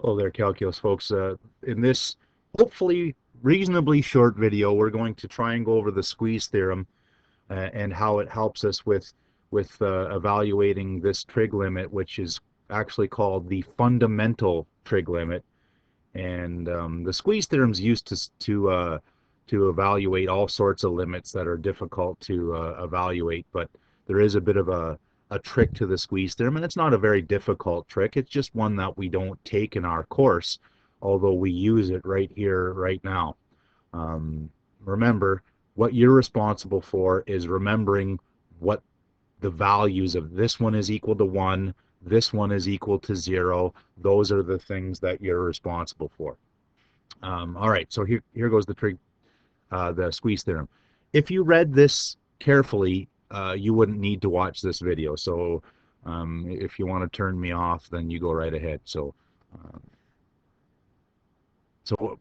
Hello there, calculus folks. In this hopefully reasonably short video, we're going to try and go over the squeeze theorem and how it helps us with evaluating this trig limit, which is actually called the fundamental trig limit. And the squeeze theorem is used to evaluate all sorts of limits that are difficult to evaluate, but there is a bit of a trick to the squeeze theorem, and it's not a very difficult trick. It's just one that we don't take in our course, although we use it right here, right now. Remember, what you're responsible for is remembering what the values of this one is equal to 1, this one is equal to 0. Those are the things that you're responsible for. All right, so here goes the squeeze theorem. If you read this carefully, you wouldn't need to watch this video. So if you want to turn me off, then you go right ahead. Um, so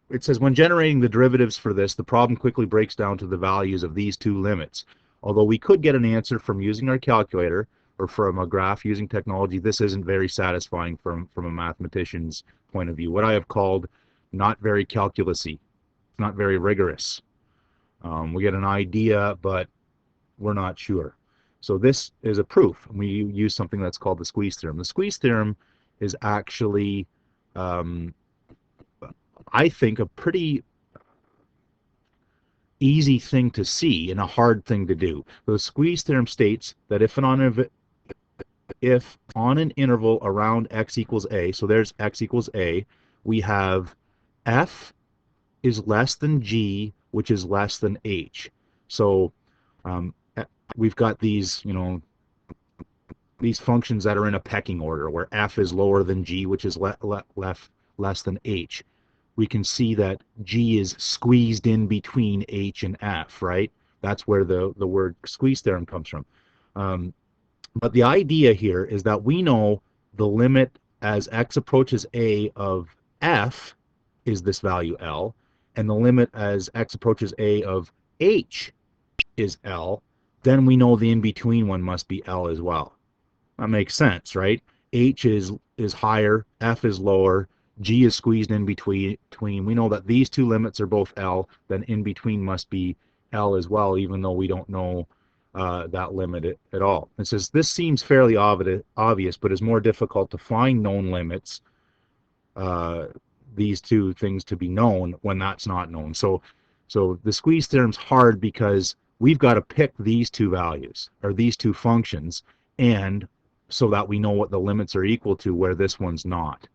it says, when generating the derivatives for this, the problem quickly breaks down to the values of these two limits. Although we could get an answer from using our calculator or from a graph using technology, this isn't very satisfying from a mathematician's point of view. What I have called not very calculusy, not very rigorous. We get an idea, but we're not sure. So this is a proof. We use something that's called the squeeze theorem. The squeeze theorem is actually, I think, a pretty easy thing to see and a hard thing to do. The squeeze theorem states that if on an interval around x equals a, so there's x equals a, we have f is less than g, which is less than h. So we've got these, these functions that are in a pecking order where f is lower than g, which is less than h. We can see that g is squeezed in between h and f, right? That's where the word squeeze theorem comes from. But the idea here is that we know the limit as x approaches a of f is this value L, and the limit as x approaches a of h is L, then we know the in-between one must be L as well. That makes sense, right? H is higher, F is lower, G is squeezed in between. We know that these two limits are both L, then in between must be L as well, even though we don't know that limit at all. It says this seems fairly obvious, but is more difficult to find known limits, these two things to be known when that's not known. So the squeeze theorem's hard because we've got to pick these two values, or these two functions, and so that we know what the limits are equal to where this one's not.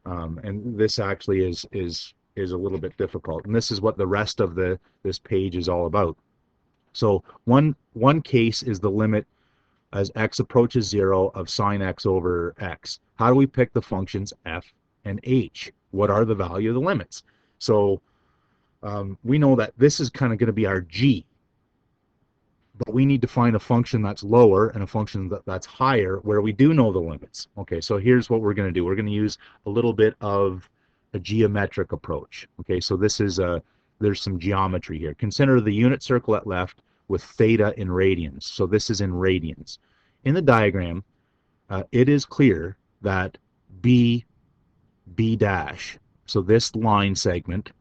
And this actually is a little bit difficult. And this is what the rest of this page is all about. So one case is the limit as x approaches 0 of sine x over x. How do we pick the functions f and h? What are the value of the limits? So we know that this is kind of going to be our g, but we need to find a function that's lower and a function that's higher where we do know the limits. Okay, so here's what we're going to do. We're going to use a little bit of a geometric approach. Okay, so this is there's some geometry here. Consider the unit circle at left with theta in radians. So this is in radians. In the diagram, it is clear that B dash, so this line segment,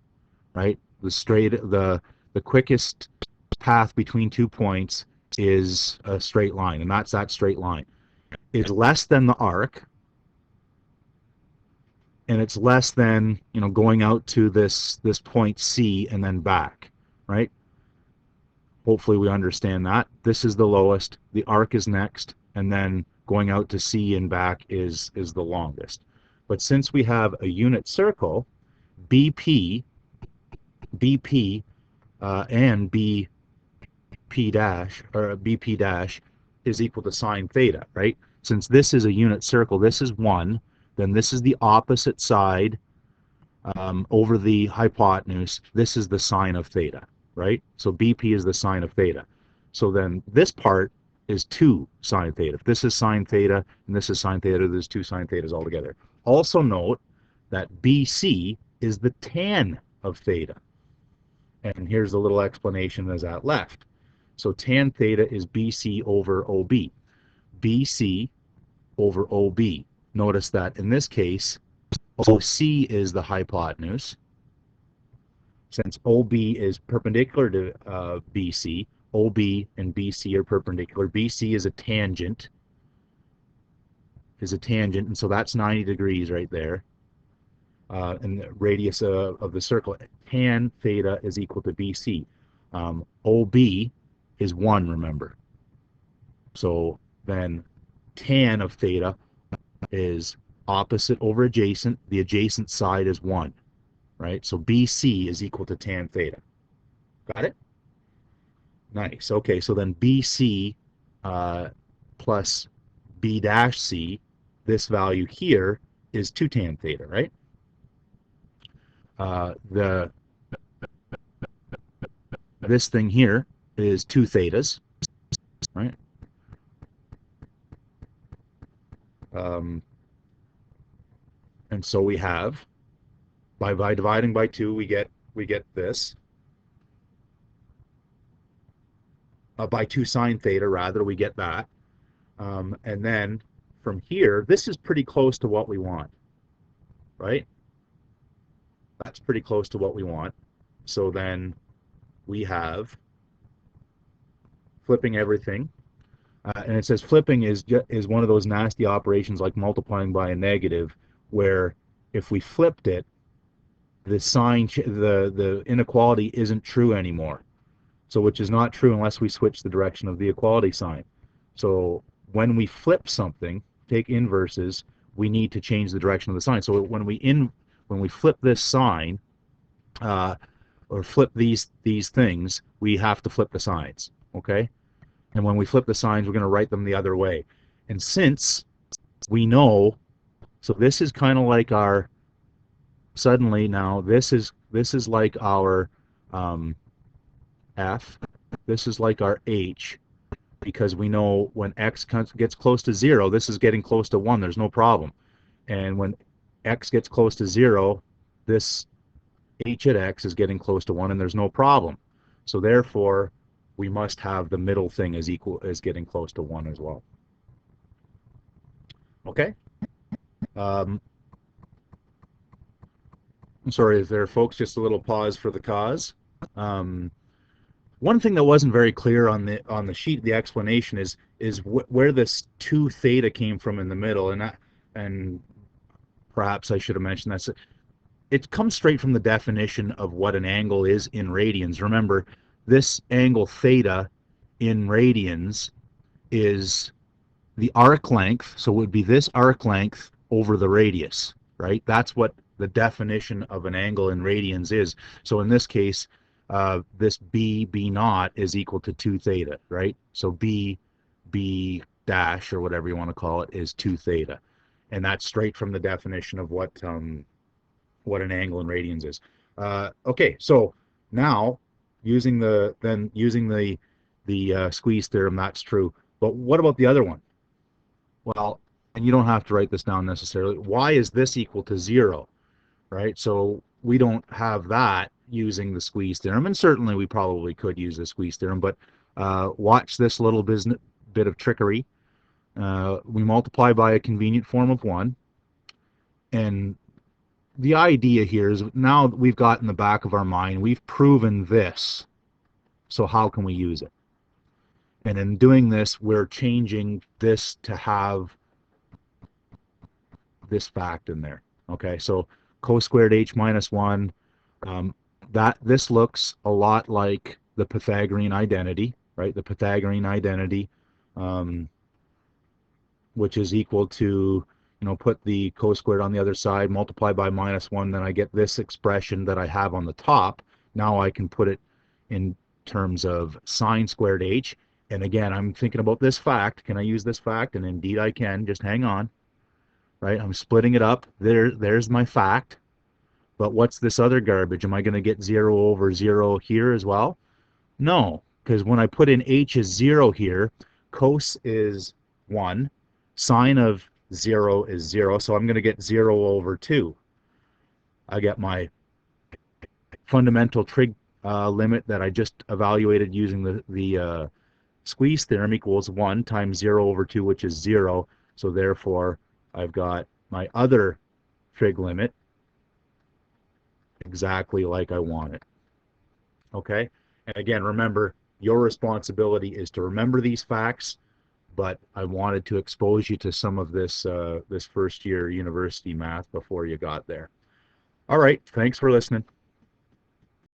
right, the quickest path between 2 points is a straight line, and that's that straight line, is less than the arc, and it's less than, going out to this point C and then back, right? Hopefully we understand that. This is the lowest, the arc is next, and then going out to C and back is the longest. But since we have a unit circle, BP and BP dash is equal to sine theta, right? Since this is a unit circle, this is 1, then this is the opposite side over the hypotenuse. This is the sine of theta, right? So BP is the sine of theta. So then this part is 2 sine theta. If this is sine theta and this is sine theta, there's 2 sine thetas altogether. Also note that BC is the tan of theta. And here's a little explanation as at left. So tan theta is BC over OB. BC over OB. Notice that in this case, OC is the hypotenuse. Since OB is perpendicular to BC, OB and BC are perpendicular. BC is a tangent, and so that's 90 degrees right there. And the radius of the circle, tan theta is equal to BC. OB is 1, remember. So then tan of theta is opposite over adjacent. The adjacent side is 1, right? So BC is equal to tan theta. Got it? Nice. Okay, so then BC plus B dash C, this value here is 2 tan theta, right? This thing here is 2 thetas, right? And so we have, by dividing by 2, we get this. By 2 sine theta, rather, we get that. And then from here, this is pretty close to what we want, right? That's pretty close to what we want. So then we have flipping everything. And it says flipping is one of those nasty operations like multiplying by a negative, where if we flipped it, the sign, the inequality isn't true anymore. So which is not true unless we switch the direction of the equality sign. So when we flip something, take inverses, we need to change the direction of the sign. So when we flip this sign, or flip these things, we have to flip the signs, okay? And when we flip the signs, we're going to write them the other way. And since we know, so this is kind of like our, suddenly now this is like our F, this is like our H, because we know when X gets close to 0, this is getting close to 1, there's no problem. And when X gets close to 0, this H at X is getting close to 1, and there's no problem. So therefore, we must have the middle thing as getting close to 1 as well. Okay? I'm sorry, is there, folks, just a little pause for the cause. One thing that wasn't very clear on the sheet, the explanation is where this 2 theta came from in the middle, and perhaps I should have mentioned that. It comes straight from the definition of what an angle is in radians. Remember, this angle theta in radians is the arc length, so it would be this arc length over the radius, right? That's what the definition of an angle in radians is. So in this case, this B naught is equal to 2 theta, right? So B dash, or whatever you want to call it, is 2 theta. And that's straight from the definition of what an angle in radians is. Okay, so now using the squeeze theorem, that's true. But what about the other one? Well, and you don't have to write this down necessarily. Why is this equal to 0, right? So we don't have that using the squeeze theorem, and certainly we probably could use the squeeze theorem, but watch this little bit of trickery. We multiply by a convenient form of 1, and the idea here is now we've got in the back of our mind, we've proven this, so how can we use it? And in doing this, we're changing this to have this fact in there. Okay, so cos squared h minus 1, this looks a lot like the Pythagorean identity, right? The Pythagorean identity, which is equal to, put the cos squared on the other side, multiply by minus 1, then I get this expression that I have on the top. Now I can put it in terms of sine squared h. And again, I'm thinking about this fact. Can I use this fact? And indeed I can. Just hang on. Right? I'm splitting it up. There's my fact. But what's this other garbage? Am I going to get 0 over 0 here as well? No, because when I put in h as 0 here, cos is 1, sine of 0 is 0, so I'm going to get 0 over 2. I get my fundamental trig limit that I just evaluated using the squeeze theorem equals 1 times 0 over 2, which is 0. So therefore, I've got my other trig limit exactly like I want it. Okay? And again, remember, your responsibility is to remember these facts, but I wanted to expose you to some of this first year university math before you got there. All right, thanks for listening.